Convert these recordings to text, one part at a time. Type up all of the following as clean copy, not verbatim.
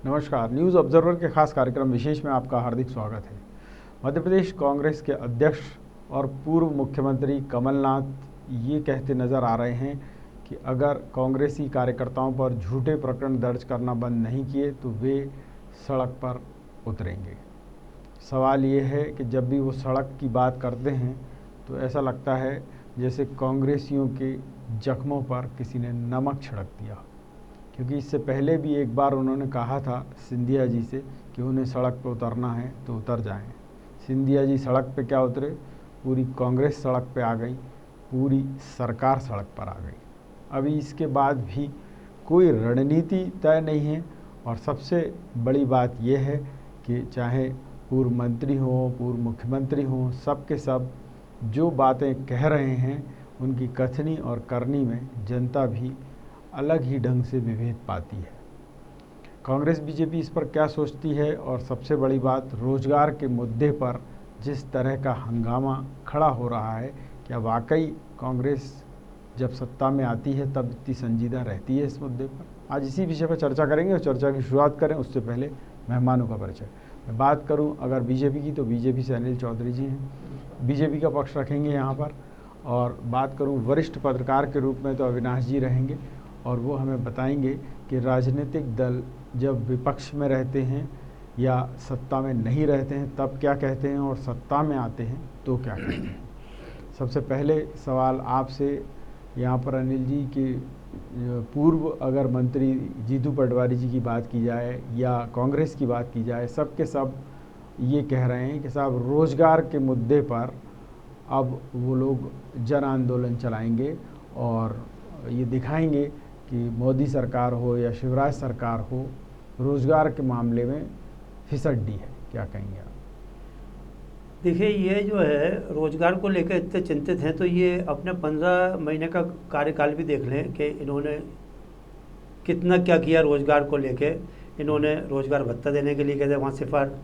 नमस्कार। News observer के खास कार्यक्रम विशेष में आपका हार्दिक स्वागत है। मध्य प्रदेश कांग्रेस के अध्यक्ष और पूर्व मुख्यमंत्री कमलनाथ ये कहते नज़र आ रहे हैं कि अगर कांग्रेसी कार्यकर्ताओं पर झूठे प्रकरण दर्ज करना बंद नहीं किए तो वे सड़क पर उतरेंगे। सवाल ये है कि जब भी वो सड़क की बात करते हैं तो ऐसा लगता है जैसे कांग्रेसियों के जख्मों पर किसी ने नमक छिड़क दिया, क्योंकि इससे पहले भी एक बार उन्होंने कहा था सिंधिया जी से कि उन्हें सड़क पर उतरना है तो उतर जाएं। सिंधिया जी सड़क पे क्या उतरे, पूरी कांग्रेस सड़क पे आ गई, पूरी सरकार सड़क पर आ गई। अभी इसके बाद भी कोई रणनीति तय नहीं है और सबसे बड़ी बात यह है कि चाहे पूर्व मंत्री हों, पूर्व मुख्यमंत्री हों, सब के सब जो बातें कह रहे हैं उनकी कथनी और करनी में जनता भी अलग ही ढंग से विभेद पाती है। कांग्रेस बीजेपी इस पर क्या सोचती है, और सबसे बड़ी बात रोजगार के मुद्दे पर जिस तरह का हंगामा खड़ा हो रहा है, क्या वाकई कांग्रेस जब सत्ता में आती है तब इतनी संजीदा रहती है इस मुद्दे पर। आज इसी विषय पर चर्चा करेंगे और चर्चा की शुरुआत करें उससे पहले मेहमानों का परिचय। मैं बात करूं अगर बीजेपी की तो बीजेपी से अनिल चौधरी जी हैं, बीजेपी का पक्ष रखेंगे यहाँ पर। और बात करूं वरिष्ठ पत्रकार के रूप में तो अविनाश जी रहेंगे और वो हमें बताएंगे कि राजनीतिक दल जब विपक्ष में रहते हैं या सत्ता में नहीं रहते हैं तब क्या कहते हैं और सत्ता में आते हैं तो क्या कहते हैं। सबसे पहले सवाल आपसे यहाँ पर अनिल जी कि पूर्व अगर मंत्री जीतू पटवारी जी की बात की जाए या कांग्रेस की बात की जाए, सब के सब ये कह रहे हैं कि साहब रोज़गार के मुद्दे पर अब वो लोग जन आंदोलन चलाएंगे और ये दिखाएंगे कि मोदी सरकार हो या शिवराज सरकार हो, रोज़गार के मामले में फिसड्डी है। क्या कहेंगे आप? देखिए, ये जो है रोज़गार को लेकर इतने चिंतित हैं तो ये अपने 15 महीने का कार्यकाल भी देख लें कि इन्होंने कितना क्या किया रोज़गार को लेके। इन्होंने रोज़गार भत्ता देने के लिए कहते वहाँ सिफर,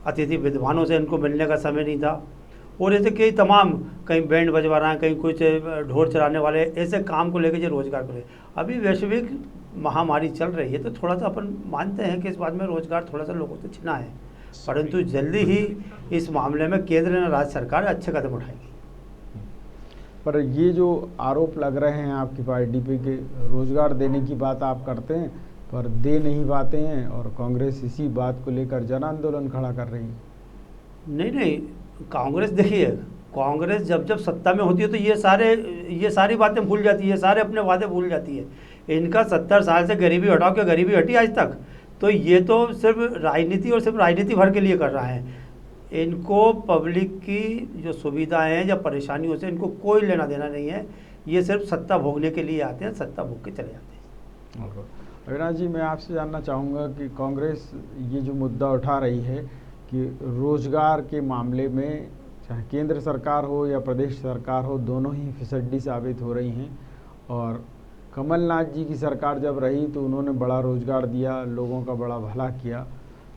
अतिथि विद्वानों से इनको मिलने का समय नहीं था, और ऐसे कई तमाम, कहीं बैंड बजवा रहे हैं, कहीं कुछ ढोल चलाने वाले, ऐसे काम को लेकर जो रोज़गार को लेकर अभी वैश्विक महामारी चल रही है तो थोड़ा सा अपन मानते हैं कि इस बात में रोज़गार थोड़ा सा लोगों से छिना है, परंतु जल्दी ही इस मामले में केंद्र और राज्य सरकार अच्छे कदम उठाएगी। पर ये जो आरोप लग रहे हैं आपकी पार्टी पे कि रोज़गार देने की बात आप करते हैं पर दे नहीं पाते हैं और कांग्रेस इसी बात को लेकर जन आंदोलन खड़ा कर रही है। नहीं, कांग्रेस देखिए, कांग्रेस जब जब सत्ता में होती है तो ये सारी बातें भूल जाती है, सारे अपने वादे भूल जाती है। इनका 70 साल से गरीबी हटाओ, क्या गरीबी हटी आज तक? तो ये तो सिर्फ राजनीति और सिर्फ राजनीति भर के लिए कर रहा है। इनको पब्लिक की जो सुविधाएं हैं या परेशानियों से इनको कोई लेना देना नहीं है। ये सिर्फ सत्ता भोगने के लिए आते हैं, सत्ता भोग के चले जाते हैं। अविनाश जी, मैं आपसे जानना चाहूँगा कि कांग्रेस ये जो मुद्दा उठा रही है कि रोज़गार के मामले में चाहे केंद्र सरकार हो या प्रदेश सरकार हो, दोनों ही फिसड्डी साबित हो रही हैं। और कमलनाथ जी की सरकार जब रही तो उन्होंने बड़ा रोज़गार दिया, लोगों का बड़ा भला किया।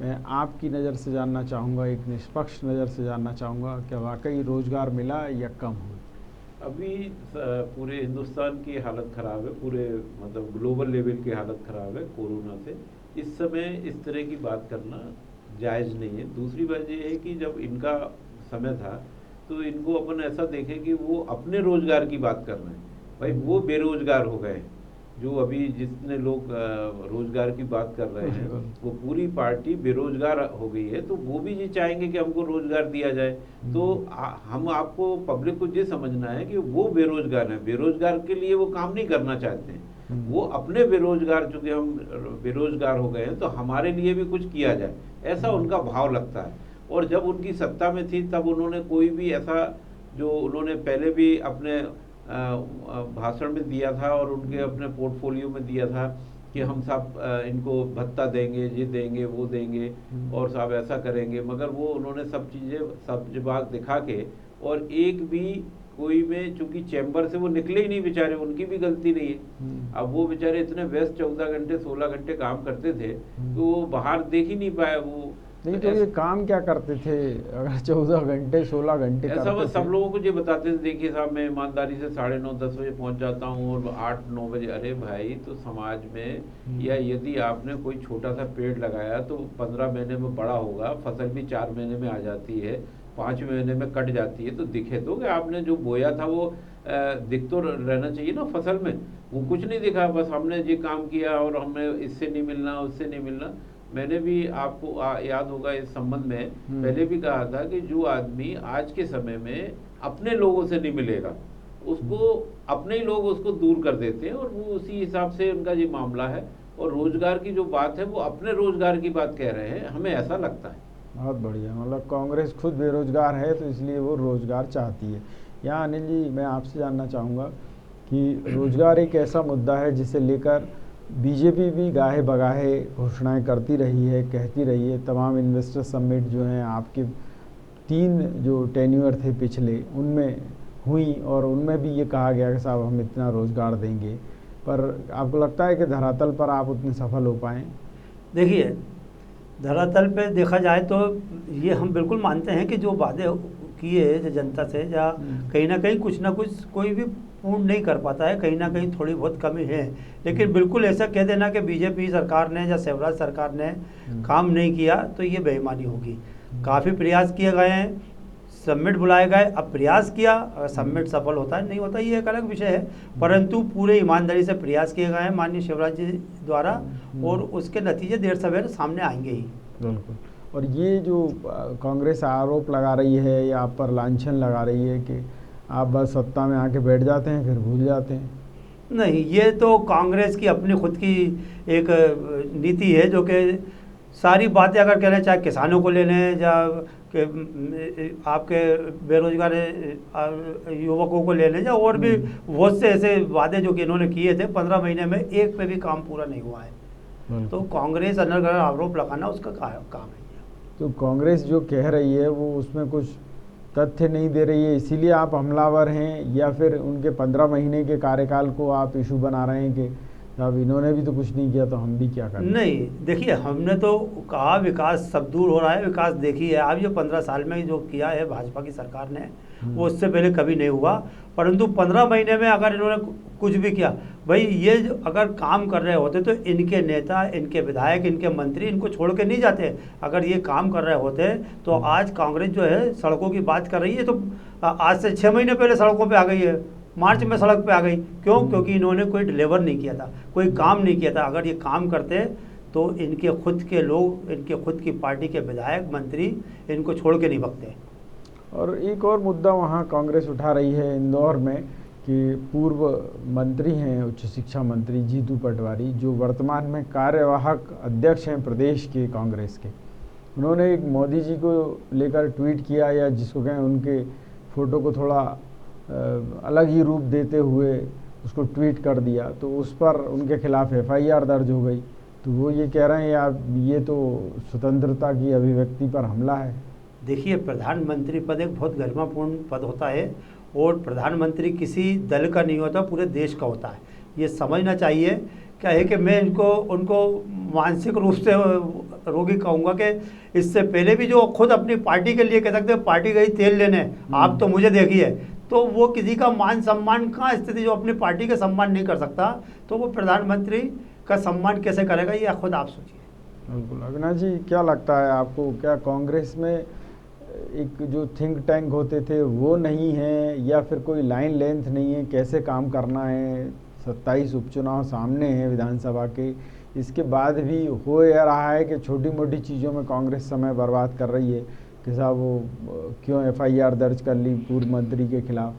मैं आपकी नज़र से जानना चाहूँगा, एक निष्पक्ष नज़र से जानना चाहूँगा, क्या वाकई रोज़गार मिला या कम हुआ? अभी पूरे हिंदुस्तान की हालत ख़राब है, पूरे मतलब ग्लोबल लेवल की हालत ख़राब है कोरोना से। इस समय इस तरह की बात करना जायज़ नहीं है। दूसरी बात ये है कि जब इनका समय था तो इनको अपन ऐसा देखें कि वो अपने रोज़गार की बात कर रहे हैं। भाई वो बेरोज़गार हो गए, जो अभी जितने लोग रोज़गार की बात कर रहे हैं वो पूरी पार्टी बेरोज़गार हो गई है। तो वो भी ये चाहेंगे कि हमको रोज़गार दिया जाए। तो हम आपको पब्लिक को ये समझना है कि वो बेरोज़गार हैं, बेरोज़गार के लिए वो काम नहीं करना चाहते हैं। वो अपने बेरोज़गार, चूँकि हम बेरोज़गार हो गए हैं तो हमारे लिए भी कुछ किया जाए, ऐसा उनका भाव लगता है। और जब उनकी सत्ता में थी तब उन्होंने कोई भी ऐसा, जो उन्होंने पहले भी अपने भाषण में दिया था और उनके अपने पोर्टफोलियो में दिया था कि हम सब इनको भत्ता देंगे, ये देंगे, वो देंगे और सब ऐसा करेंगे, मगर वो उन्होंने सब चीज़ें सब जवाब दिखा के और एक भी कोई में, चूंकि चैम्बर से वो निकले ही नहीं बेचारे, उनकी भी गलती नहीं है। अब वो बेचारे इतने व्यस्त 14 घंटे 16 घंटे काम करते थे तो वो बाहर देख ही नहीं पाए। वो नहीं तो ये काम क्या करते थे अगर 14 घंटे 16 घंटे ऐसा करते बस थे? सब लोगों को ये बताते थे, देखिए साहब मैं ईमानदारी से 9:30 10 बजे पहुंच जाता हूँ और 8 9 बजे। अरे भाई, तो समाज में या यदि आपने कोई छोटा सा पेड़ लगाया तो 15 महीने में बड़ा होगा, फसल भी 4 महीने में आ जाती है, 5 महीने में कट जाती है, तो दिखे तो कि आपने जो बोया था वो दिख तो रहना चाहिए ना फसल में। वो कुछ नहीं दिखा, बस हमने ये काम किया और हमें इससे नहीं मिलना उससे नहीं मिलना। मैंने भी आपको याद होगा इस संबंध में पहले भी कहा था कि जो आदमी आज के समय में अपने लोगों से नहीं मिलेगा, उसको अपने ही लोग उसको दूर कर देते हैं, और वो उसी हिसाब से उनका ये मामला है। और रोजगार की जो बात है वो अपने रोजगार की बात कह रहे हैं, हमें ऐसा लगता है। बहुत बढ़िया, मतलब कांग्रेस खुद बेरोजगार है तो इसलिए वो रोजगार चाहती है। यहाँ अनिल जी, मैं आपसे जानना चाहूँगा कि रोजगार एक ऐसा मुद्दा है जिसे लेकर बीजेपी भी गाहे बगाहे घोषणाएं करती रही है, कहती रही है। तमाम इन्वेस्टर समिट जो हैं आपके 3 जो टेन्यूअर थे पिछले, उनमें हुई और उनमें भी ये कहा गया कि साहब हम इतना रोजगार देंगे। पर आपको लगता है कि धरातल पर आप उतने सफल हो पाएँ? देखिए, धरातल पे देखा जाए तो ये हम बिल्कुल मानते हैं कि जो वादे किए जो जनता से, या कहीं ना कुछ कोई भी पूर्ण नहीं कर पाता है, कहीं ना कहीं थोड़ी बहुत कमी है। लेकिन बिल्कुल ऐसा कह देना कि बीजेपी सरकार ने या शिवराज सरकार ने काम नहीं किया तो ये बेईमानी होगी। काफ़ी प्रयास किए गए हैं, समिट बुलाए गए, अब प्रयास किया, समिट सफल होता है नहीं होता ये एक अलग विषय है, परंतु पूरे ईमानदारी से प्रयास किए गए हैं माननीय शिवराज जी द्वारा, और उसके नतीजे देर सवेर सामने आएंगे ही। बिल्कुल। और ये जो कांग्रेस आरोप लगा रही है या आप पर लांछन लगा रही है कि आप बस सत्ता में आके बैठ जाते हैं फिर भूल जाते हैं, नहीं, ये तो कांग्रेस की अपनी खुद की एक नीति है, जो कि सारी बातें अगर कह लें, चाहे किसानों को ले लें या आपके बेरोजगार युवकों को ले लें, या और भी बहुत से ऐसे वादे जो कि इन्होंने किए थे, 15 महीने में एक पे भी काम पूरा नहीं हुआ है। तो कांग्रेस अनर्गल आरोप लगाना उसका काम है। तो कांग्रेस जो कह रही है वो उसमें कुछ तथ्य नहीं दे रही है, इसीलिए आप हमलावर हैं, या फिर उनके 15 महीने के कार्यकाल को आप इशू बना रहे हैं कि अब इन्होंने भी तो कुछ नहीं किया तो हम भी क्या करें? नहीं, देखिए, हमने तो कहा विकास सब दूर हो रहा है, विकास देखिए अब ये 15 साल में जो किया है भाजपा की सरकार ने वो उससे पहले कभी नहीं हुआ, परंतु 15 महीने में अगर इन्होंने कुछ भी किया, भाई ये जो अगर काम कर रहे होते तो इनके नेता, इनके विधायक, इनके मंत्री इनको छोड़ के नहीं जाते। अगर ये काम कर रहे होते तो आज कांग्रेस जो है सड़कों की बात कर रही है, तो आज से 6 महीने पहले सड़कों पर आ गई है, मार्च में सड़क पे आ गई। क्यों? क्योंकि इन्होंने कोई डिलीवर नहीं किया था, कोई काम नहीं किया था। अगर ये काम करते तो इनके खुद के लोग, इनके खुद की पार्टी के विधायक मंत्री इनको छोड़ के नहीं भगते। और एक और मुद्दा वहाँ कांग्रेस उठा रही है इंदौर में कि पूर्व मंत्री हैं उच्च शिक्षा मंत्री जीतू पटवारी, जो वर्तमान में कार्यवाहक अध्यक्ष हैं प्रदेश के कांग्रेस के, उन्होंने एक मोदी जी को लेकर ट्वीट किया, या जिसको कहें उनके फ़ोटो को थोड़ा अलग ही रूप देते हुए उसको ट्वीट कर दिया, तो उस पर उनके खिलाफ FIR दर्ज हो गई। तो वो ये कह रहे हैं यार ये तो स्वतंत्रता की अभिव्यक्ति पर हमला है। देखिए, प्रधानमंत्री पद एक बहुत गरिमापूर्ण पद होता है, और प्रधानमंत्री किसी दल का नहीं होता, पूरे देश का होता है। ये समझना चाहिए। क्या है कि मैं उनको मानसिक रूप से रोगी कहूँगा कि इससे पहले भी जो खुद अपनी पार्टी के लिए कह सकते हैं, पार्टी गई तेल लेने, आप तो मुझे देखिए, तो वो किसी का मान सम्मान कहाँ स्थिति, जो अपनी पार्टी का सम्मान नहीं कर सकता तो वो प्रधानमंत्री का सम्मान कैसे करेगा, ये खुद आप सोचिए। बिल्कुल। अविनाश जी, क्या लगता है आपको, क्या कांग्रेस में एक जो थिंक टैंक होते थे वो नहीं है, या फिर कोई लाइन लेंथ नहीं है कैसे काम करना है? 27 उपचुनाव सामने हैं विधानसभा के, इसके बाद भी हो यह रहा है कि छोटी मोटी चीज़ों में कांग्रेस समय बर्बाद कर रही है कि साहब वो क्यों FIR दर्ज कर ली पूर्व मंत्री के खिलाफ?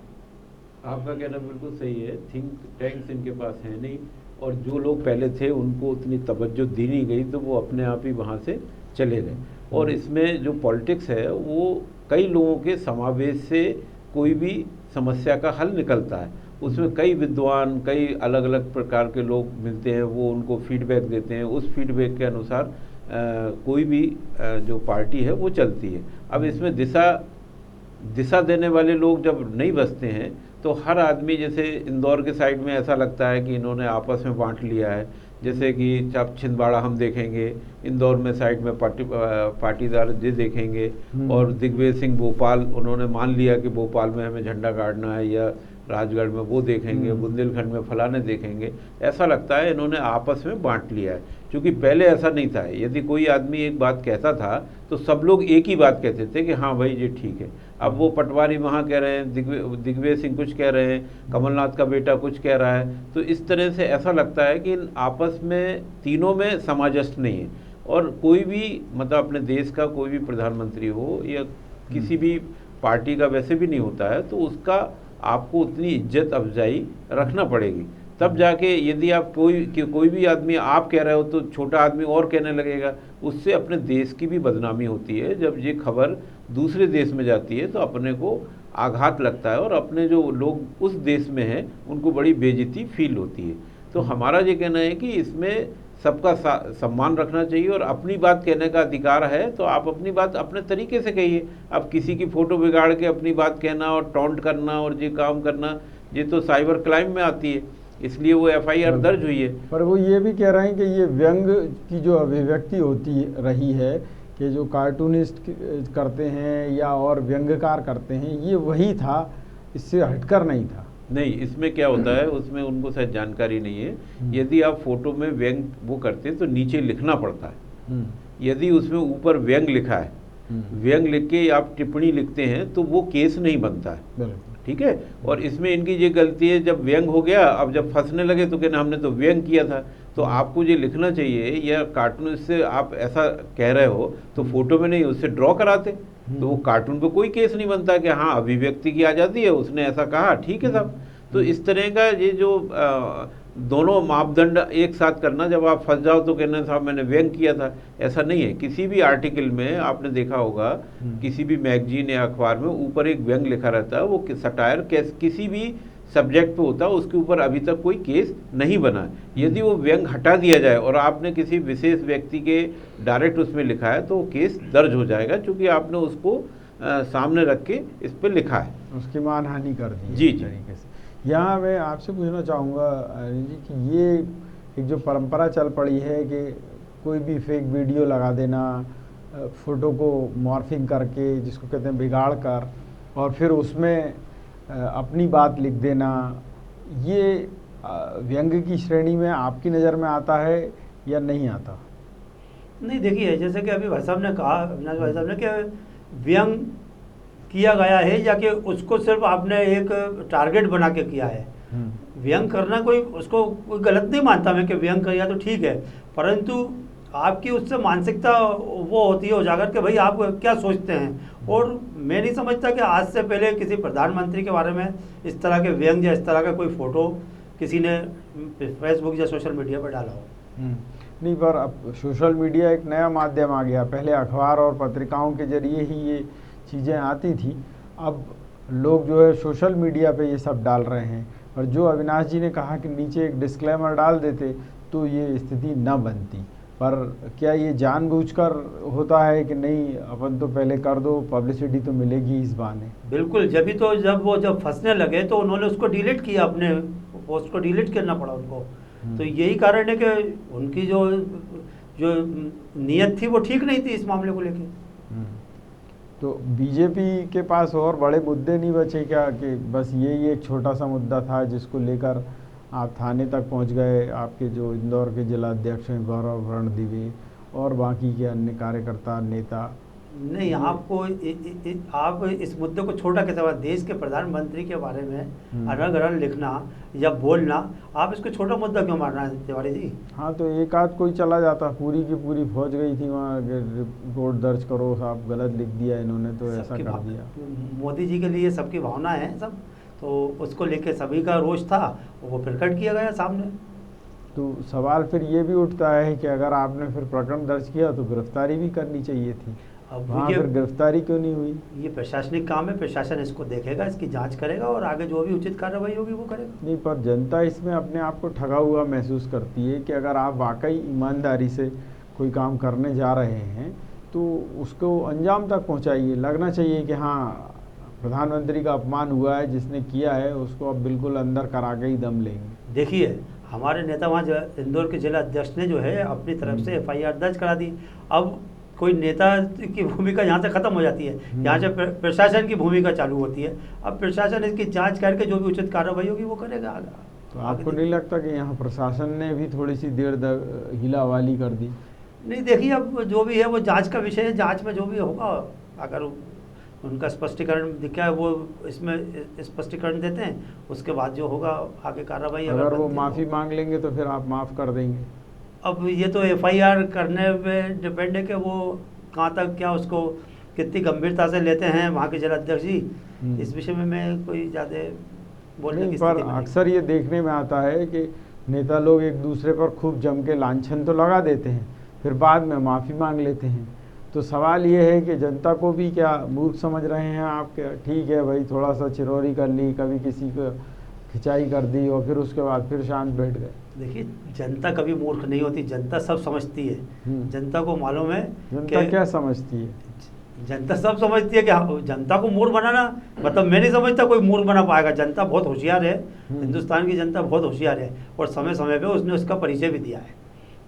आपका कहना बिल्कुल सही है, थिंक टैंक्स इनके पास है नहीं, और जो लोग पहले थे उनको उतनी तवज्जो दी नहीं गई, तो वो अपने आप ही वहाँ से चले गए। और इसमें जो पॉलिटिक्स है वो कई लोगों के समावेश से कोई भी समस्या का हल निकलता है। उसमें कई विद्वान, कई अलग अलग प्रकार के लोग मिलते हैं, वो उनको फीडबैक देते हैं, उस फीडबैक के अनुसार कोई भी जो पार्टी है वो चलती है। अब इसमें दिशा देने वाले लोग जब नहीं बसते हैं तो हर आदमी, जैसे इंदौर के साइड में ऐसा लगता है कि इन्होंने आपस में बांट लिया है, जैसे कि आप छिंदवाड़ा हम देखेंगे, इंदौर में साइड में पाटीदार जी देखेंगे, और दिग्विजय सिंह भोपाल, उन्होंने मान लिया कि भोपाल में हमें झंडा गाड़ना है, या राजगढ़ में वो देखेंगे, बुंदेलखंड में फलाने देखेंगे। ऐसा लगता है इन्होंने आपस में बांट लिया है, क्योंकि पहले ऐसा नहीं था। यदि कोई आदमी एक बात कहता था तो सब लोग एक ही बात कहते थे कि हाँ भाई ये ठीक है। अब वो पटवारी वहाँ कह रहे हैं, दिग्विजय सिंह कुछ कह रहे हैं, कमलनाथ का बेटा कुछ कह रहा है, तो इस तरह से ऐसा लगता है कि आपस में तीनों में सामंजस्य नहीं है। और कोई भी मतलब अपने देश का कोई भी प्रधानमंत्री हो या किसी भी पार्टी का वैसे भी नहीं होता है, तो उसका आपको उतनी इज्जत अफजाई रखना पड़ेगी, तब जाके। यदि आप कोई भी आदमी आप कह रहे हो तो छोटा आदमी और कहने लगेगा, उससे अपने देश की भी बदनामी होती है। जब ये खबर दूसरे देश में जाती है तो अपने को आघात लगता है, और अपने जो लोग उस देश में हैं उनको बड़ी बेइज्जती फील होती है। तो हमारा ये कहना है कि इसमें सबका सम्मान रखना चाहिए, और अपनी बात कहने का अधिकार है तो आप अपनी बात अपने तरीके से कहिए। अब किसी की फ़ोटो बिगाड़ के अपनी बात कहना और टॉन्ट करना और ये काम करना, ये तो साइबर क्राइम में आती है, इसलिए वो FIR दर्ज हुई है। पर वो ये भी कह रहे हैं कि ये व्यंग की जो अभिव्यक्ति होती रही है, कि जो कार्टूनिस्ट करते हैं या और व्यंग्यकार करते हैं, ये वही था, इससे हटकर नहीं था। नहीं, इसमें क्या होता है, उसमें उनको शायद जानकारी नहीं है। यदि आप फोटो में व्यंग वो करते हैं तो नीचे लिखना पड़ता है। यदि उसमें ऊपर व्यंग लिखा है, व्यंग लिख के आप टिप्पणी लिखते हैं तो वो केस नहीं बनता है, ठीक है। और इसमें इनकी ये गलती है, जब व्यंग हो गया, अब जब फंसने लगे तो कहना हमने तो व्यंग किया था। तो आपको ये लिखना चाहिए, या कार्टून से आप ऐसा कह रहे हो तो फोटो में नहीं, उससे ड्रॉ कराते, तो वो कार्टून पे कोई केस नहीं बनता कि हाँ अभिव्यक्ति की आज़ादी है, उसने ऐसा कहा, ठीक है साहब। तो इस तरह का ये जो दोनों मापदंड एक साथ करना, जब आप फंस जाओ तो कहना साहब मैंने व्यंग किया था, ऐसा नहीं है। किसी भी आर्टिकल में आपने देखा होगा, किसी भी मैगजीन या अखबार में ऊपर एक व्यंग लिखा रहता है, वो सटायर किसी भी सब्जेक्ट पे होता है, उसके ऊपर अभी तक कोई केस नहीं बना है। यदि वो व्यंग हटा दिया जाए और आपने किसी विशेष व्यक्ति के डायरेक्ट उसमें लिखा है तो केस दर्ज हो जाएगा, क्योंकि आपने उसको सामने रख के इस पर लिखा है, उसकी मानहानि कर दी जी तरीके से। यहाँ मैं आपसे पूछना चाहूँगा जी कि ये एक जो परंपरा चल पड़ी है कि कोई भी फेक वीडियो लगा देना, फ़ोटो को मॉर्फिंग करके, जिसको कहते हैं बिगाड़ कर, और फिर उसमें अपनी बात लिख देना, ये व्यंग्य की श्रेणी में आपकी नज़र में आता है या नहीं आता? नहीं, देखिए, जैसे कि अभी भाई साहब ने कहा, अविनाश भाई साहब ने, कि व्यंग किया गया है या कि उसको सिर्फ आपने एक टारगेट बना के किया है। व्यंग करना कोई उसको कोई गलत नहीं मानता मैं, कि व्यंग किया तो ठीक है, परंतु आपकी उससे मानसिकता वो होती है उजागर कि भाई आप क्या सोचते हैं। और मैं नहीं समझता कि आज से पहले किसी प्रधानमंत्री के बारे में इस तरह के व्यंग या इस तरह का कोई फ़ोटो किसी ने फेसबुक या सोशल मीडिया पर डाला हो। नहीं, पर अब सोशल मीडिया एक नया माध्यम आ गया। पहले अखबार और पत्रिकाओं के जरिए ही ये चीज़ें आती थी, अब लोग जो है सोशल मीडिया पे ये सब डाल रहे हैं। और जो अविनाश जी ने कहा कि नीचे एक डिस्क्लेमर डाल देते तो ये स्थिति न बनती, पर क्या ये जानबूझकर होता है कि नहीं, अपन तो पहले कर दो, पब्लिसिटी तो मिलेगी इस बहाने? बिल्कुल, जब फंसने लगे तो उन्होंने उसको डिलीट किया, अपने पोस्ट को डिलीट करना पड़ा उनको। तो यही कारण है कि उनकी जो नीयत थी वो ठीक नहीं थी इस मामले को लेके। तो बीजेपी के पास और बड़े मुद्दे नहीं बचे क्या, कि बस यही एक छोटा सा मुद्दा था जिसको लेकर आप थाने तक पहुंच गए? आपके जो इंदौर के जिला अध्यक्ष हैं गौरव रणदीवे और बाकी के अन्य कार्यकर्ता नेता? नहीं, आपको आप इस मुद्दे को छोटा कैसे, देश के प्रधानमंत्री के बारे में अनर्गल लिखना या बोलना, आप इसको छोटा मुद्दा क्यों मार रहे हैं तिवारी जी? हाँ, तो एक आध कोई चला जाता, पूरी की पूरी फौज गई थी वहाँ, रिपोर्ट दर्ज करो साहब, गलत लिख दिया इन्होंने तो ऐसा कर दिया। मोदी जी के लिए सबकी भावना है सब, तो उसको लेके सभी का रोष था, वो प्रकट किया गया सामने। तो सवाल फिर ये भी उठता है कि अगर आपने फिर प्रकरण दर्ज किया तो गिरफ्तारी भी करनी चाहिए थी, अब वहाँ फिर गिरफ्तारी क्यों नहीं हुई? ये प्रशासनिक काम है, प्रशासन इसको देखेगा, इसकी जांच करेगा और आगे जो भी उचित कार्रवाई होगी वो करेगा। नहीं, पर जनता इसमें अपने आप को ठगा हुआ महसूस करती है कि अगर आप वाकई ईमानदारी से कोई काम करने जा रहे हैं तो उसको अंजाम तक पहुँचाइए। लगना चाहिए कि हाँ, प्रधानमंत्री का अपमान हुआ है, जिसने किया है उसको अब बिल्कुल अंदर करा के ही दम लेंगे। देखिए, हमारे नेता वहाँ इंदौर के जिला अध्यक्ष ने जो है अपनी तरफ से FIR दर्ज करा दी। अब कोई नेता की भूमिका यहाँ से खत्म हो जाती है, यहाँ से प्रशासन की भूमिका चालू होती है। अब प्रशासन इसकी जांच करके जो भी उचित कार्रवाई होगी वो करेगा। तो आपको नहीं लगता कि यहाँ प्रशासन ने भी थोड़ी सी देर हिलावाली कर दी? नहीं, देखिए अब जो भी है वो जांच का विषय है, जांच में जो भी होगा अगर उनका स्पष्टीकरण दिखा है वो इसमें स्पष्टीकरण देते हैं, उसके बाद जो होगा आगे कार्रवाई। अगर वो माफ़ी मांग लेंगे तो फिर आप माफ़ कर देंगे? अब ये तो FIR करने पे डिपेंड है कि वो कहाँ तक क्या उसको कितनी गंभीरता से लेते हैं वहाँ के जिला अध्यक्ष जी। इस विषय में मैं कोई ज़्यादा बोलने की पर अक्सर ये देखने में आता है कि नेता लोग एक दूसरे पर खूब जम के लांछन तो लगा देते हैं, फिर बाद में माफ़ी मांग लेते हैं। तो सवाल ये है कि जनता को भी क्या मूर्ख समझ रहे हैं आप? क्या ठीक है भाई, थोड़ा सा चिरौरी कर ली, कभी किसी को खिंचाई कर दी और फिर उसके बाद फिर शांत बैठ गए। देखिए जनता कभी मूर्ख नहीं होती, जनता सब समझती है। जनता को मालूम है। जनता क्या समझती है? जनता सब समझती है कि जनता को मूर्ख बनाना मतलब मैं नहीं समझता कोई मूर्ख बना पाएगा। जनता बहुत होशियार है, हिंदुस्तान की जनता बहुत होशियार है और समय समय पे उसने उसका परिचय भी दिया है।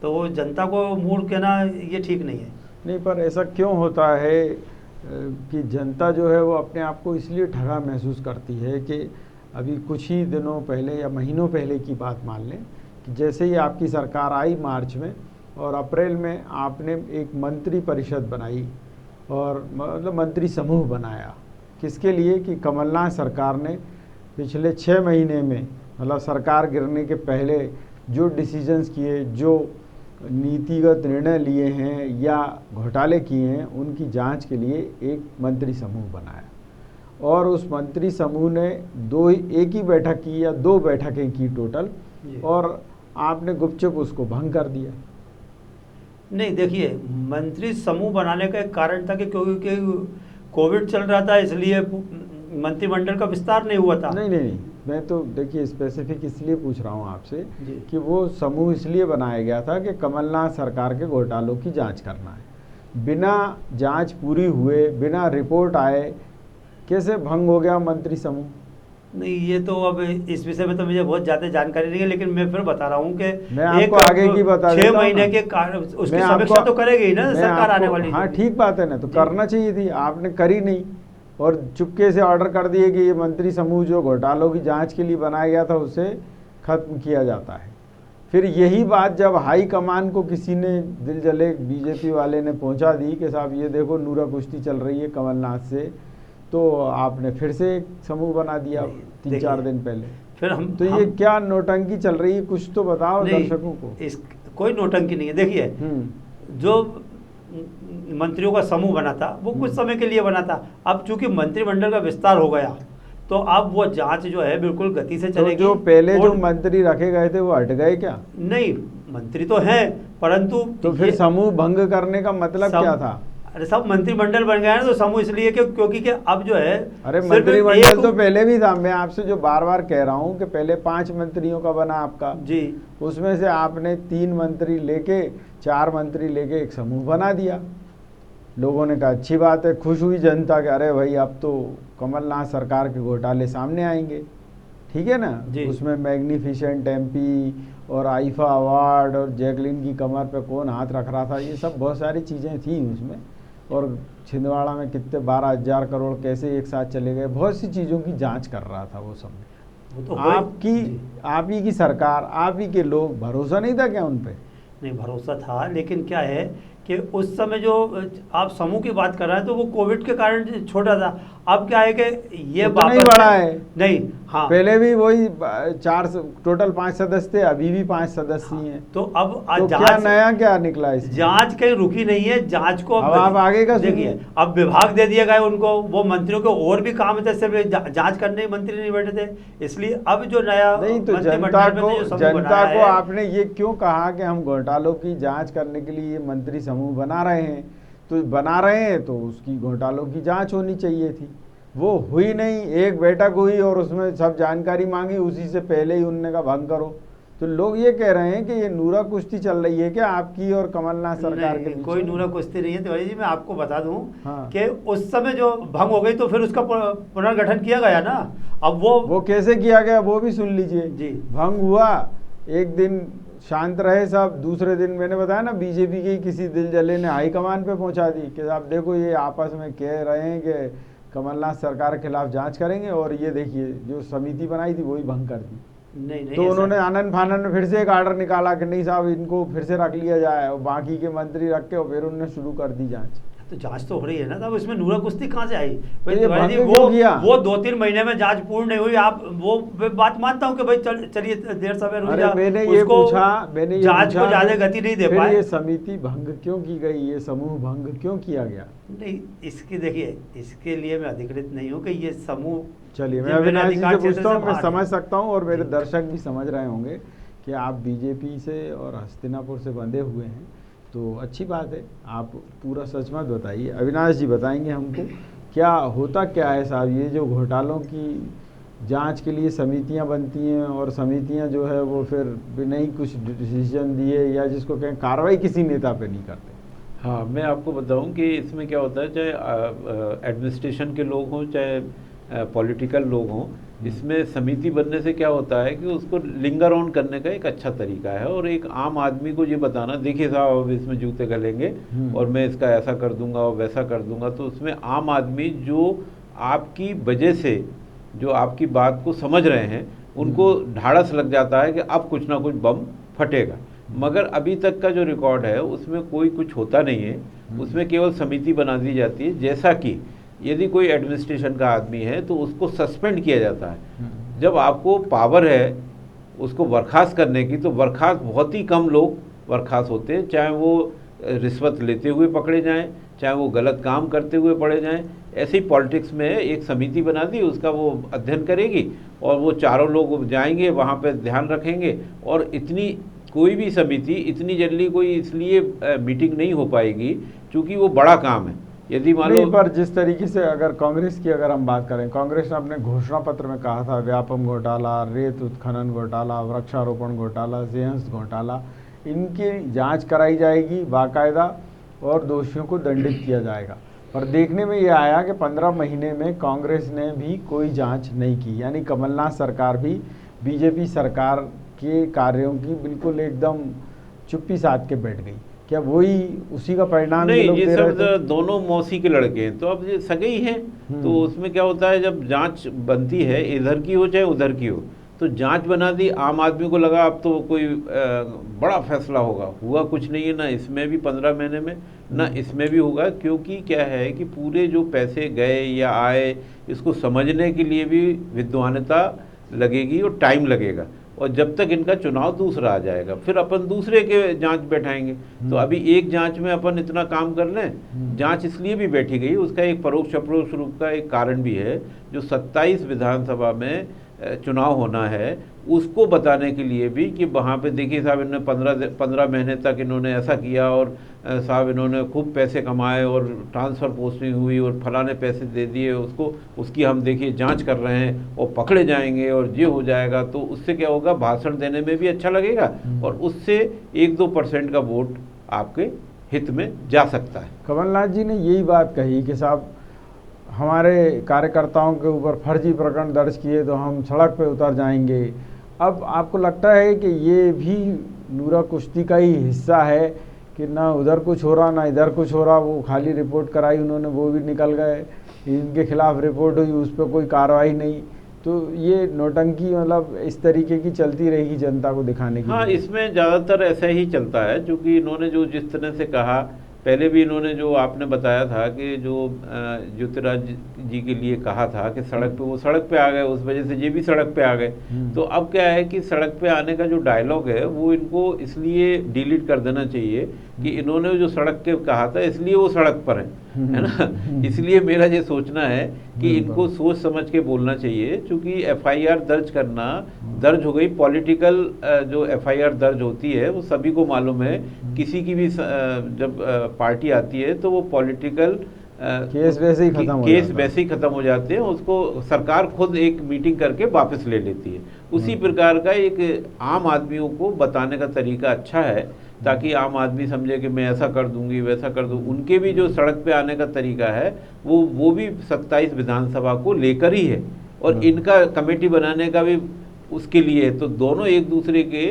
तो वो जनता को मूर्ख कहना ये ठीक नहीं है। नहीं, पर ऐसा क्यों होता है कि जनता जो है वो अपने आप को इसलिए ठगा महसूस करती है कि अभी कुछ ही दिनों पहले या महीनों पहले की बात मान लें कि जैसे ही आपकी सरकार आई मार्च में और अप्रैल में आपने एक मंत्री परिषद बनाई और मतलब मंत्री समूह बनाया। किसके लिए? कि कमलनाथ सरकार ने पिछले 6 महीने में मतलब सरकार गिरने के पहले जो डिसीजंस किए, जो नीतिगत निर्णय लिए हैं या घोटाले किए हैं, उनकी जांच के लिए एक मंत्री समूह बनाया और उस मंत्री समूह ने एक ही बैठक की या 2 बैठकें की टोटल, और आपने गुपचुप उसको भंग कर दिया। नहीं, देखिए मंत्री समूह बनाने का एक कारण था कि क्योंकि कोविड चल रहा था इसलिए मंत्रिमंडल का विस्तार नहीं हुआ था। नहीं, मैं तो देखिए स्पेसिफिक इसलिए पूछ रहा हूँ आपसे कि वो समूह इसलिए बनाया गया था कि कमलनाथ सरकार के घोटालों की जांच करना है। बिना जांच पूरी हुए, बिना रिपोर्ट आए कैसे भंग हो गया मंत्री समूह? नहीं, ये तो अब इस विषय में तो मुझे बहुत ज़्यादा जानकारी नहीं है, लेकिन मैं फिर बता रहा हूँ कि मैं आपको आगे की बता 6 महीने के कारण उसकी समीक्षा तो करेगी ना सरकार आने वाली। हाँ ठीक बात है ना, तो करना चाहिए थी, आपने करी नहीं और चुपके से ऑर्डर कर दिए कि ये मंत्री समूह जो घोटालों की जांच के लिए बनाया गया था उसे खत्म किया जाता है। फिर यही बात जब हाई कमान को किसी ने दिल जले बीजेपी वाले ने पहुंचा दी कि साहब ये देखो नूरा कुश्ती चल रही है कमलनाथ से, तो आपने फिर से एक समूह बना दिया 3-4 दिन पहले। फिर हम ये क्या नोटंकी चल रही है, कुछ तो बताओ दर्शकों को। कोई नोटंकी नहीं है। देखिए जो मंत्रियों का समूह बना था वो कुछ समय के लिए बना था। अब चूंकि मंत्रिमंडल का विस्तार हो गया तो अब वो जांच जो है बिल्कुल गति से चलेगी। तो जो पहले जो मंत्री रखे गए थे वो हट गए क्या? नहीं, मंत्री तो हैं परंतु तो फिर समूह भंग करने का मतलब क्या था? अरे सब मंत्रिमंडल बन गया है तो समूह इसलिए क्योंकि अब जो है, अरे मंत्रिमंडल तो पहले भी था। मैं आपसे जो बार बार कह रहा हूँ कि पहले 5 मंत्रियों का बना आपका जी, उसमें से आपने 3 मंत्री लेके 4 मंत्री लेके एक समूह बना दिया। लोगों ने कहा अच्छी बात है, खुश हुई जनता कि अरे भाई अब तो कमलनाथ सरकार के घोटाले सामने आएंगे, ठीक है ना। उसमें मैग्निफिसेंट MP और आईफा अवार्ड और जैकलिन की कमर पे कौन हाथ रख रहा था, ये सब बहुत सारी चीज़ें थी उसमें। और छिंदवाड़ा में कितने 12,000 करोड़ कैसे एक साथ चले गए, बहुत सी चीज़ों की जांच कर रहा था वो समय। तो आप ही की सरकार, आप ही के लोग, भरोसा नहीं था क्या उन पे? नहीं, भरोसा था, लेकिन क्या है कि उस समय जो आप समूह की बात कर रहे हैं तो वो कोविड के कारण छोटा था। अब क्या है कि ये तो नहीं बढ़ा है। नहीं, हाँ पहले भी वही 4 टोटल 5 सदस्य थे, अभी भी 5 सदस्य ही हैं। तो अब तो क्या नया क्या निकला इसमें? जांच कहीं रुकी नहीं है, जांच को अब आप आगे का देखिए। अब विभाग दे दिया गया उनको, वो मंत्रियों के और भी काम थे, सिर्फ जांच करने ही मंत्री नहीं बैठे थे। इसलिए अब जो नया नहीं, तो जनता को आपने ये क्यों कहा कि हम घोटालों की जांच करने के लिए ये मंत्री समूह बना रहे हैं? तो बना रहे हैं तो उसकी घोटालों की जांच होनी चाहिए थी, वो हुई नहीं। एक बैठक हुई और उसमें सब जानकारी मांगी, उसी से पहले ही उन्होंने कहा भंग करो। तो लोग ये कह रहे हैं कि ये नूरा कुश्ती चल रही है क्या आपकी और कमलनाथ सरकार के बीच? कोई नूरा कुश्ती नहीं है तिवारी जी। मैं आपको बता दूं कि उस समय जो भंग हो गई तो फिर उसका पुनर्गठन किया गया ना। अब वो कैसे किया गया वो भी सुन लीजिए जी। भंग हुआ एक दिन शांत रहे सब, दूसरे दिन मैंने बताया ना बीजेपी के किसी दिल जले ने हाईकमान पे पहुंचा दी कि साहब देखो ये आपस में कह रहे हैं कि कमलनाथ सरकार के खिलाफ जांच करेंगे, और ये देखिए जो समिति बनाई थी वही भंग कर दी। नहीं तो उन्होंने आनंद फानन में फिर से एक आर्डर निकाला कि नहीं साहब इनको फिर से रख लिया जाए, और बाकी के मंत्री रख के और फिर उन्होंने शुरू कर दी जांच। तो जांच तो हो रही है ना, तब इसमें नूरा कुश्ती कहाँ से आई भाई ये तिवारी जी? भंग क्यों किया? वो 2-3 महीने में जांच पूर्ण नहीं हुई, आप वो बात मानता हूँ कि भाई चलिए देर समय रुक जा, मैंने ये जांच को ज्यादा गति नहीं दे पाए। ये समिति भंग क्यों की गई, ये समूह भंग क्यों किया गया? नहीं, इसकी देखिए, इसके लिए मैं अधिकृत नहीं हूँ कि ये समूह, चलिए मैं अविनाश जी से पूछता हूँ, मैं समझ सकता हूँ और मेरे दर्शक भी समझ रहे होंगे कि आप बीजेपी से और हस्तिनापुर से बंधे हुए हैं, तो अच्छी बात है, आप पूरा सच मत बताइए। अविनाश जी बताएंगे हमको क्या होता क्या है साहब, ये जो घोटालों की जांच के लिए समितियां बनती हैं और समितियां जो है वो फिर बिना ही कुछ डिसीजन दिए या जिसको कहें कार्रवाई किसी नेता पे नहीं करते। हाँ, मैं आपको बताऊं कि इसमें क्या होता है, चाहे एडमिनिस्ट्रेशन के लोग हों चाहे पॉलिटिकल लोग हों, इसमें समिति बनने से क्या होता है कि उसको लिंगर ऑन करने का एक अच्छा तरीका है, और एक आम आदमी को ये बताना, देखिए साहब अब इसमें जूते गलेंगे और मैं इसका ऐसा कर दूंगा और वैसा कर दूंगा, तो उसमें आम आदमी जो आपकी वजह से जो आपकी बात को समझ रहे हैं उनको ढाढ़स लग जाता है कि अब कुछ ना कुछ बम फटेगा। मगर अभी तक का जो रिकॉर्ड है उसमें कोई कुछ होता नहीं है, उसमें केवल समिति बना दी जाती है। जैसा कि यदि कोई एडमिनिस्ट्रेशन का आदमी है तो उसको सस्पेंड किया जाता है, जब आपको पावर है उसको बर्खास्त करने की, तो बर्खास्त बहुत ही कम लोग बर्खास्त होते हैं, चाहे वो रिश्वत लेते हुए पकड़े जाएं, चाहे वो गलत काम करते हुए पड़े जाएं। ऐसे ही पॉलिटिक्स में एक समिति बना दी, उसका वो अध्ययन करेगी और वो चारों लोग जाएंगे वहाँ पे ध्यान रखेंगे, और इतनी कोई भी समिति इतनी जल्दी कोई इसलिए मीटिंग नहीं हो पाएगी क्योंकि वो बड़ा काम है। यदि मान लो, पर जिस तरीके से अगर कांग्रेस की अगर हम बात करें, कांग्रेस ने अपने घोषणा पत्र में कहा था व्यापम घोटाला, रेत उत्खनन घोटाला, वृक्षारोपण घोटाला, सेहंस घोटाला, इनकी जांच कराई जाएगी बाकायदा और दोषियों को दंडित किया जाएगा। पर देखने में ये आया कि 15 महीने में कांग्रेस ने भी कोई जांच नहीं की, यानी कमलनाथ सरकार भी बीजेपी सरकार के कार्यों की बिल्कुल एकदम चुप्पी साध के बैठ गई। क्या वही उसी का परिणाम नहीं, ये सब दोनों मौसी के लड़के हैं, तो अब ये सगे ही हैं, तो उसमें क्या होता है जब जांच बनती है इधर की हो चाहे उधर की हो, तो जांच बना दी, आम आदमी को लगा अब तो कोई बड़ा फैसला होगा, हुआ कुछ नहीं है, ना इसमें भी 15 महीने में ना इसमें भी होगा, क्योंकि क्या है कि पूरे जो पैसे गए या आए इसको समझने के लिए भी विद्वानता लगेगी और टाइम लगेगा, और जब तक इनका चुनाव दूसरा आ जाएगा फिर अपन दूसरे के जांच बैठाएंगे। तो अभी एक जांच में अपन इतना काम कर लें, जांच इसलिए भी बैठी गई, उसका एक परोक्ष अप्रोक्ष रूप का एक कारण भी है, जो 27 विधानसभा में चुनाव होना है उसको बताने के लिए भी कि वहाँ पे देखिए साहब इन्होंने 15 महीने तक इन्होंने ऐसा किया, और साहब इन्होंने खूब पैसे कमाए और ट्रांसफ़र पोस्टिंग हुई और फलाने पैसे दे दिए उसको, उसकी हम देखिए जांच कर रहे हैं और पकड़े जाएंगे और ये हो जाएगा। तो उससे क्या होगा, भाषण देने में भी अच्छा लगेगा और उससे 1-2% का वोट आपके हित में जा सकता है। कमलनाथ जी ने यही बात कही कि साहब हमारे कार्यकर्ताओं के ऊपर फर्जी प्रकरण दर्ज किए तो हम सड़क पे उतर जाएंगे। अब आपको लगता है कि ये भी नूरा कुश्ती का ही हिस्सा है कि ना उधर कुछ हो रहा ना इधर कुछ हो रहा, वो खाली रिपोर्ट कराई उन्होंने, वो भी निकल गए, इनके खिलाफ रिपोर्ट हुई उस पर कोई कार्रवाई नहीं, तो ये नौटंकी मतलब इस तरीके की चलती रहेगी जनता को दिखाने की? हाँ, इसमें ज़्यादातर ऐसा ही चलता है, क्योंकि इन्होंने जो जिस तरह से कहा, पहले भी इन्होंने जो आपने बताया था कि जो ज्योतिराज जी के लिए कहा था कि सड़क पे, वो सड़क पे आ गए, उस वजह से ये भी सड़क पे आ गए। तो अब क्या है कि सड़क पे आने का जो डायलॉग है वो इनको इसलिए डिलीट कर देना चाहिए कि इन्होंने जो सड़क के कहा था इसलिए वो सड़क पर है ना। इसलिए मेरा ये सोचना है कि इनको सोच समझ के बोलना चाहिए, क्योंकि FIR दर्ज करना, दर्ज हो गई, पॉलिटिकल जो FIR दर्ज होती है वो सभी को मालूम है, किसी की भी जब पार्टी आती है तो वो पॉलिटिकल केस वैसे ही खत्म हो जाते हैं, उसको सरकार खुद एक मीटिंग करके वापस ले लेती है। उसी प्रकार का एक आम आदमियों को बताने का तरीका अच्छा है, ताकि आम आदमी समझे कि मैं ऐसा कर दूंगी वैसा कर दूँ। उनके भी जो सड़क पे आने का तरीका है वो भी 27 विधानसभा को लेकर ही है, और इनका कमेटी बनाने का भी उसके लिए, तो दोनों एक दूसरे के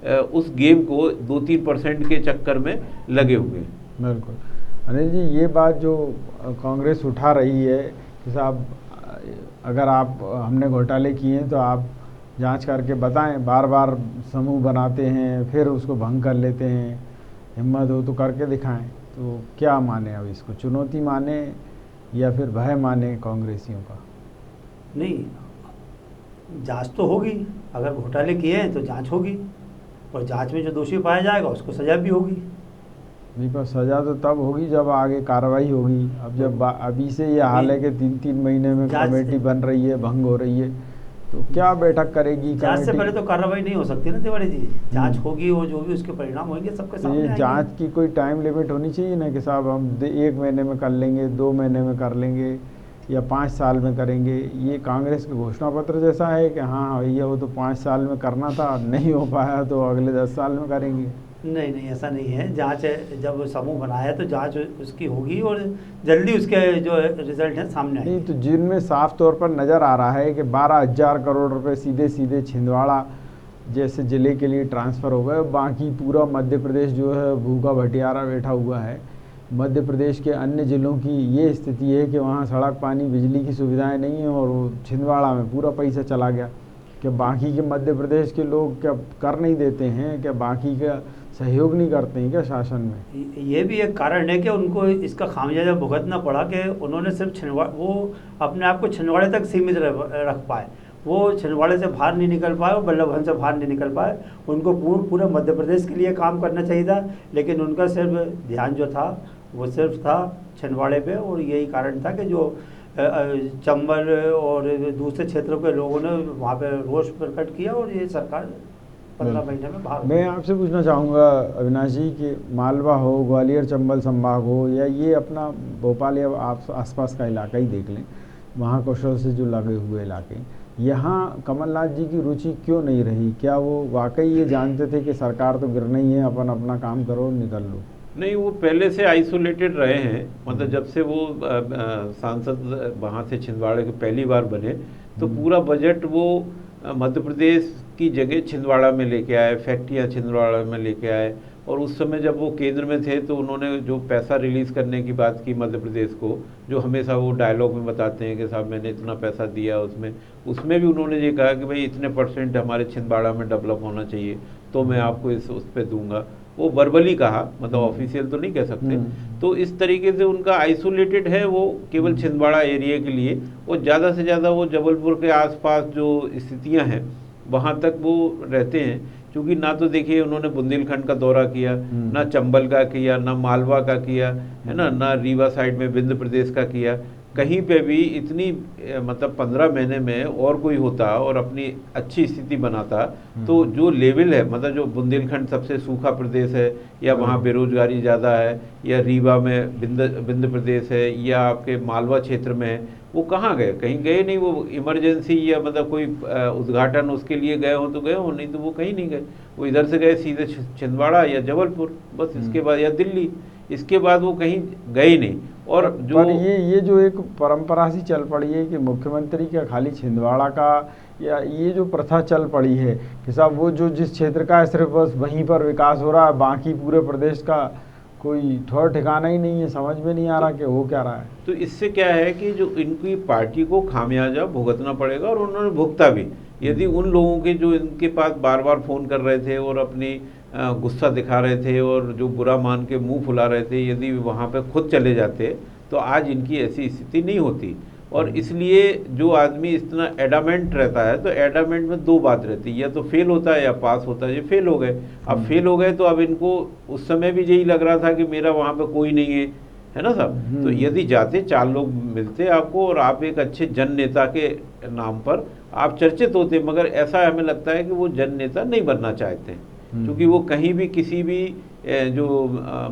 उस गेम को 2-3% के चक्कर में लगे हुए हैं। बिल्कुल। अनिल जी, ये बात जो कांग्रेस उठा रही है कि साहब अगर आप हमने घोटाले किए हैं तो आप जांच करके बताएं, बार बार समूह बनाते हैं फिर उसको भंग कर लेते हैं, हिम्मत हो तो करके दिखाएं, तो क्या माने? अब इसको चुनौती माने या फिर भय माने कांग्रेसियों का? नहीं, जांच तो होगी। अगर घोटाले किए हैं तो जांच होगी, और जांच में जो दोषी पाया जाएगा उसको सजा भी होगी। नहीं, पर सजा तो तब होगी जब आगे कार्रवाई होगी। अब जब अभी से ये हाल है कि 3-3 महीने में कमेटी बन रही है, भंग हो रही है, तो क्या बैठक करेगी जांच से कमेटी? पहले तो कार्रवाई नहीं हो सकती ना तिवारी जी। जांच होगी और जो भी उसके परिणाम होंगे सबके तो सामने ये आएंगे। जांच की कोई टाइम लिमिट होनी चाहिए ना कि साहब हम 1 महीने में कर लेंगे, 2 महीने में कर लेंगे या 5 साल में करेंगे। ये कांग्रेस के घोषणा पत्र जैसा है कि हाँ भैया वो तो 5 साल में करना था, नहीं हो पाया तो अगले 10 साल में करेंगे। नहीं नहीं, ऐसा नहीं है। जांच जब समूह बनाया है तो जांच उसकी होगी और जल्दी उसके जो रिजल्ट हैं सामने नहीं, आएंगे। तो जिनमें साफ तौर पर नज़र आ रहा है कि 12,000 करोड़ रुपए सीधे सीधे छिंदवाड़ा जैसे ज़िले के लिए ट्रांसफ़र हो गए, बाकी पूरा मध्य प्रदेश जो है भूखा भटियारा बैठा हुआ है। मध्य प्रदेश के अन्य ज़िलों की ये स्थिति है कि वहाँ सड़क, पानी, बिजली की सुविधाएं नहीं हैं और वो छिंदवाड़ा में पूरा पैसा चला गया। क्या बाकी के मध्य प्रदेश के लोग क्या कर नहीं देते हैं? क्या बाकी का सहयोग नहीं करते हैं क्या शासन में? ये भी एक कारण है कि उनको इसका खामियाजा भुगतना पड़ा कि उन्होंने सिर्फ वो अपने आप को छिंदवाड़े तक सीमित रख पाए। वो छिंदवाड़े से बाहर नहीं निकल पाए और बल्लभगंज से बाहर नहीं निकल पाए। उनको पूरे मध्य प्रदेश के लिए काम करना चाहिए था, लेकिन उनका सिर्फ ध्यान जो था वो सिर्फ था छिंदवाड़े पे। और यही कारण था कि जो चंबल और दूसरे क्षेत्रों के लोगों ने वहाँ पे रोष प्रकट किया और ये सरकार 15 महीने में बाहर। मैं आपसे पूछना चाहूँगा अविनाश जी कि मालवा हो, ग्वालियर चंबल संभाग हो, या ये अपना भोपाल या आप आसपास का इलाका ही देख लें, महाकौशल से जो लगे हुए इलाके, यहाँ कमलनाथ जी की रुचि क्यों नहीं रही? क्या वो वाकई ये जानते थे कि सरकार तो गिरना ही है, अपन अपना काम करो निकल लो? नहीं, वो पहले से आइसोलेटेड रहे हैं। मतलब जब से वो सांसद वहाँ से छिंदवाड़े के पहली बार बने तो पूरा बजट वो मध्य प्रदेश की जगह छिंदवाड़ा में लेके आए, फैक्ट्रियाँ छिंदवाड़ा में लेके आए। और उस समय जब वो केंद्र में थे तो उन्होंने जो पैसा रिलीज़ करने की बात की मध्य प्रदेश को, जो हमेशा वो डायलॉग में बताते हैं कि साहब मैंने इतना पैसा दिया, उसमें भी उन्होंने ये कहा कि भाई इतने % हमारे छिंदवाड़ा में डेवलप होना चाहिए तो मैं आपको उस पर दूंगा। वो वर्बली कहा, मतलब ऑफिशियल तो नहीं कह सकते। तो इस तरीके से उनका आइसोलेटेड है वो केवल छिंदवाड़ा एरिया के लिए। वो ज़्यादा से ज़्यादा वो जबलपुर के आसपास जो स्थितियां हैं वहाँ तक वो रहते हैं। क्योंकि ना तो देखिए उन्होंने बुंदेलखंड का दौरा किया, ना चंबल का किया, ना मालवा का किया, है ना रीवा साइड में विंध्य प्रदेश का किया। कहीं पे भी इतनी मतलब 15 महीने में और कोई होता और अपनी अच्छी स्थिति बनाता तो जो लेवल है, मतलब जो बुंदेलखंड सबसे सूखा प्रदेश है या वहाँ बेरोजगारी ज़्यादा है, या रीवा में विंध्य प्रदेश है, या आपके मालवा क्षेत्र में है, वो कहाँ गए? कहीं गए नहीं। वो इमरजेंसी या मतलब कोई उद्घाटन उसके लिए गए हो तो गए हो, नहीं तो वो कहीं नहीं गए। वो इधर से गए सीधे छिंदवाड़ा या जबलपुर, बस इसके बाद या दिल्ली, इसके बाद वो कहीं गए नहीं। और जो पर ये जो एक परंपरा सी चल पड़ी है कि मुख्यमंत्री का खाली छिंदवाड़ा का, या ये जो प्रथा चल पड़ी है कि साहब वो जो जिस क्षेत्र का है सिर्फ बस वहीं पर विकास हो रहा है, बाकी पूरे प्रदेश का कोई ठौर ठिकाना ही नहीं है, समझ में नहीं आ रहा कि हो क्या रहा है। तो इससे क्या है कि जो इनकी पार्टी को खामियाजा भुगतना पड़ेगा, और उन्होंने भुगता भी। यदि उन लोगों के जो इनके पास बार बार फ़ोन कर रहे थे और अपनी गुस्सा दिखा रहे थे और जो बुरा मान के मुंह फुला रहे थे, यदि वहाँ पे खुद चले जाते तो आज इनकी ऐसी स्थिति नहीं होती। और इसलिए जो आदमी इतना एडामेंट रहता है तो एडामेंट में 2 बात रहती है, या तो फेल होता है या पास होता है। ये फेल हो गए। अब फेल हो गए तो अब इनको उस समय भी यही लग रहा था कि मेरा वहाँ पे कोई नहीं है ना साहब। तो यदि जाते 4 लोग मिलते आपको और आप एक अच्छे जन नेता के नाम पर आप चर्चित होते, मगर ऐसा हमें लगता है कि वो जन नेता नहीं बनना चाहते, क्योंकि वो कहीं भी किसी भी जो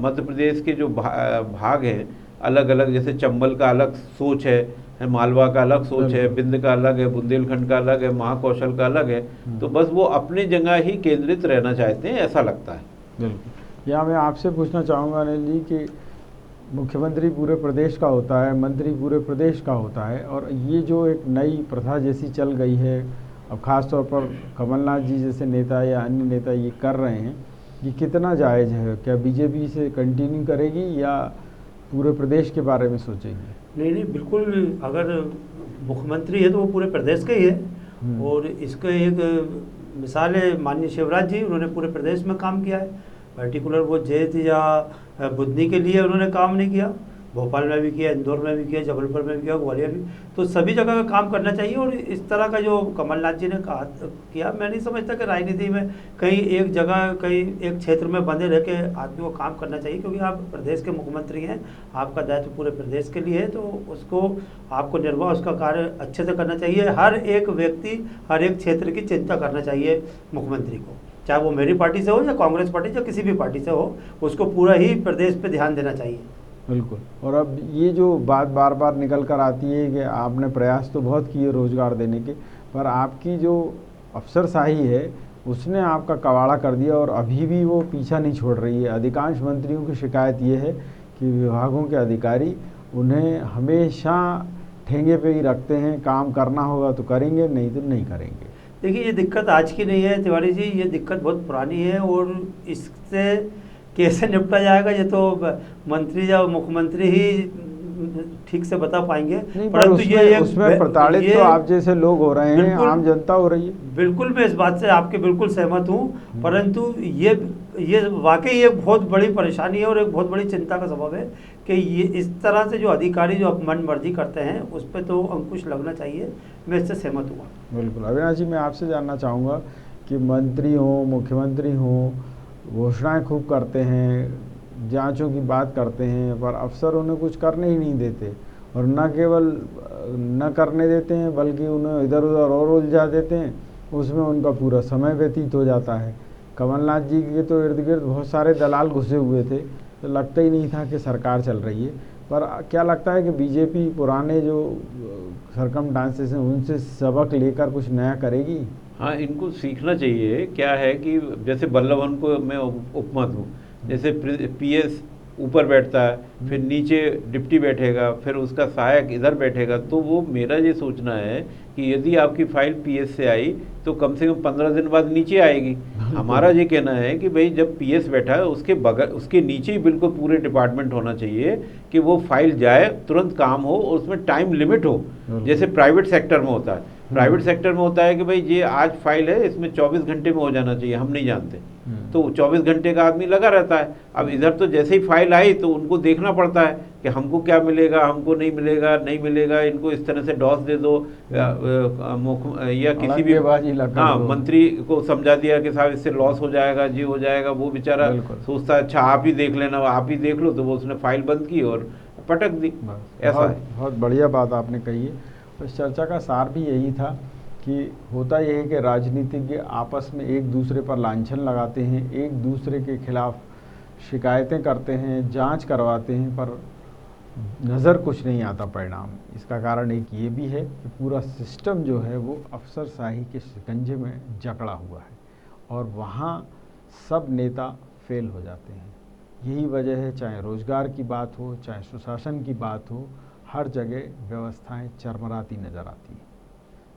मध्य प्रदेश के जो भाग हैं अलग अलग, जैसे चंबल का अलग सोच है, मालवा का अलग सोच है, विंध्य का अलग है, बुंदेलखंड का अलग है, महाकौशल का अलग है। तो बस वो अपनी जगह ही केंद्रित रहना चाहते हैं, ऐसा लगता है। बिल्कुल। यहाँ मैं आपसे पूछना चाहूँगा अनिल जी कि मुख्यमंत्री पूरे प्रदेश का होता है, मंत्री पूरे प्रदेश का होता है, और ये जो एक नई प्रथा जैसी चल गई है अब ख़ास तौर पर कमलनाथ जी जैसे नेता या अन्य नेता ये कर रहे हैं, ये कितना जायज़ है? क्या बीजेपी से कंटिन्यू करेगी या पूरे प्रदेश के बारे में सोचेगी? नहीं नहीं, बिल्कुल। अगर मुख्यमंत्री है तो वो पूरे प्रदेश का ही है। और इसका एक मिसाल है माननीय शिवराज जी, उन्होंने पूरे प्रदेश में काम किया है। पर्टिकुलर वो जेठ या बुधनी के लिए उन्होंने काम नहीं किया। भोपाल में भी किया, इंदौर में भी किया, जबलपुर में भी किया, ग्वालियर भी। तो सभी जगह का काम करना चाहिए। और इस तरह का जो कमलनाथ जी ने कहा किया, मैं नहीं समझता कि राजनीति में कहीं एक जगह, कहीं एक क्षेत्र में बंधे रह के आदमी को काम करना चाहिए। क्योंकि आप प्रदेश के मुख्यमंत्री हैं, आपका दायित्व पूरे प्रदेश के लिए है, तो उसको आपको निर्वाह उसका कार्य अच्छे से करना चाहिए। हर एक व्यक्ति, हर एक क्षेत्र की चिंता करना चाहिए मुख्यमंत्री को, चाहे वो मेरी पार्टी से हो या कांग्रेस पार्टी या किसी भी पार्टी से हो, उसको पूरा ही प्रदेश पे ध्यान देना चाहिए। बिल्कुल। और अब ये जो बात बार बार निकल कर आती है कि आपने प्रयास तो बहुत किए रोज़गार देने के, पर आपकी जो अफसरशाही है उसने आपका कवाड़ा कर दिया और अभी भी वो पीछा नहीं छोड़ रही है। अधिकांश मंत्रियों की शिकायत ये है कि विभागों के अधिकारी उन्हें हमेशा ठेंगे पे ही रखते हैं, काम करना होगा तो करेंगे, नहीं तो नहीं करेंगे। देखिए, ये दिक्कत आज की नहीं है तिवारी जी, ये दिक्कत बहुत पुरानी है। और इससे कैसे निपटा जाएगा ये तो मंत्री या मुख्यमंत्री ही ठीक से बता पाएंगे। परंतु उसमें प्रताड़ित तो आप जैसे लोग हो रहे हैं, आम जनता हो रही है। बिल्कुल, मैं इस बात से आपके बिल्कुल सहमत हूँ। परंतु ये वाकई एक बहुत बड़ी परेशानी है और एक बहुत बड़ी चिंता का सबब है कि ये इस तरह से जो अधिकारी जो मन मर्जी करते हैं उस पर तो अंकुश लगना चाहिए। मैं इससे सहमत हुआ। बिल्कुल। अविनाश जी, मैं आपसे जानना चाहूँगा कि मंत्री हों, मुख्यमंत्री हों, घोषणाएं खूब करते हैं, जांचों की बात करते हैं, पर अफसर उन्हें कुछ करने ही नहीं देते। और न केवल न करने देते हैं बल्कि उन्हें इधर उधर और उलझा देते हैं, उसमें उनका पूरा समय व्यतीत हो जाता है। कमलनाथ जी के तो इर्द गिर्द बहुत सारे दलाल घुसे हुए थे, तो लगता ही नहीं था कि सरकार चल रही है। पर क्या लगता है कि बीजेपी पुराने जो सरकमस्टांसेस हैं उनसे सबक लेकर कुछ नया करेगी? हाँ, इनको सीखना चाहिए। क्या है कि जैसे बल्लभन को मैं उपमा दूँ, जैसे पीएस ऊपर बैठता है, फिर नीचे डिप्टी बैठेगा, फिर उसका सहायक इधर बैठेगा। तो वो मेरा ये सोचना है कि यदि आपकी फाइल पीएस से आई तो कम से कम 15 दिन बाद नीचे आएगी। हमारा ये कहना है कि भाई जब पीएस बैठा है उसके बगल, उसके नीचे ही बिल्कुल पूरे डिपार्टमेंट होना चाहिए कि वो फाइल जाए, तुरंत काम हो और उसमें टाइम लिमिट हो, जैसे प्राइवेट सेक्टर में होता है। प्राइवेट सेक्टर में होता है कि भाई ये आज फाइल है, इसमें 24 घंटे में हो जाना चाहिए, हम नहीं जानते, तो 24 घंटे का आदमी लगा रहता है। अब इधर तो जैसे ही फाइल आई तो उनको देखना पड़ता है कि हमको क्या मिलेगा, हमको नहीं मिलेगा, नहीं मिलेगा, इनको इस तरह से डॉस दे दो या किसी भी हाँ मंत्री को समझा दिया कि साहब इससे लॉस हो जाएगा, जी हो जाएगा। वो बेचारा सोचता है अच्छा आप ही देख लेना, आप ही देख लो, तो वो उसने फाइल बंद की और पटक दी। ऐसा है। बहुत बढ़िया बात आपने कही है। तो इस चर्चा का सार भी यही था कि होता यह है कि राजनीतिज्ञ आपस में एक दूसरे पर लांछन लगाते हैं, एक दूसरे के खिलाफ शिकायतें करते हैं, जांच करवाते हैं, पर नज़र कुछ नहीं आता परिणाम। इसका कारण एक ये भी है कि पूरा सिस्टम जो है वो अफसरशाही के शिकंजे में जकड़ा हुआ है और वहाँ सब नेता फेल हो जाते हैं। यही वजह है, चाहे रोज़गार की बात हो, चाहे सुशासन की बात हो, हर जगह व्यवस्थाएं चरमराती नज़र आती हैं।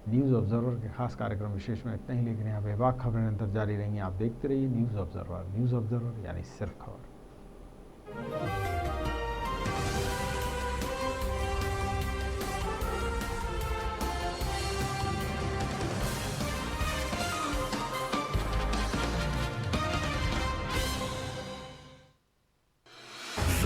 न्यूज़ ऑब्जर्वर के खास कार्यक्रम विशेष में इतना ही, लेकिन यहाँ बेबाक खबरें निरंतर जारी रहेंगी। आप देखते रहिए न्यूज़ ऑब्जर्वर। न्यूज़ ऑब्जर्वर यानी सिर्फ खबर।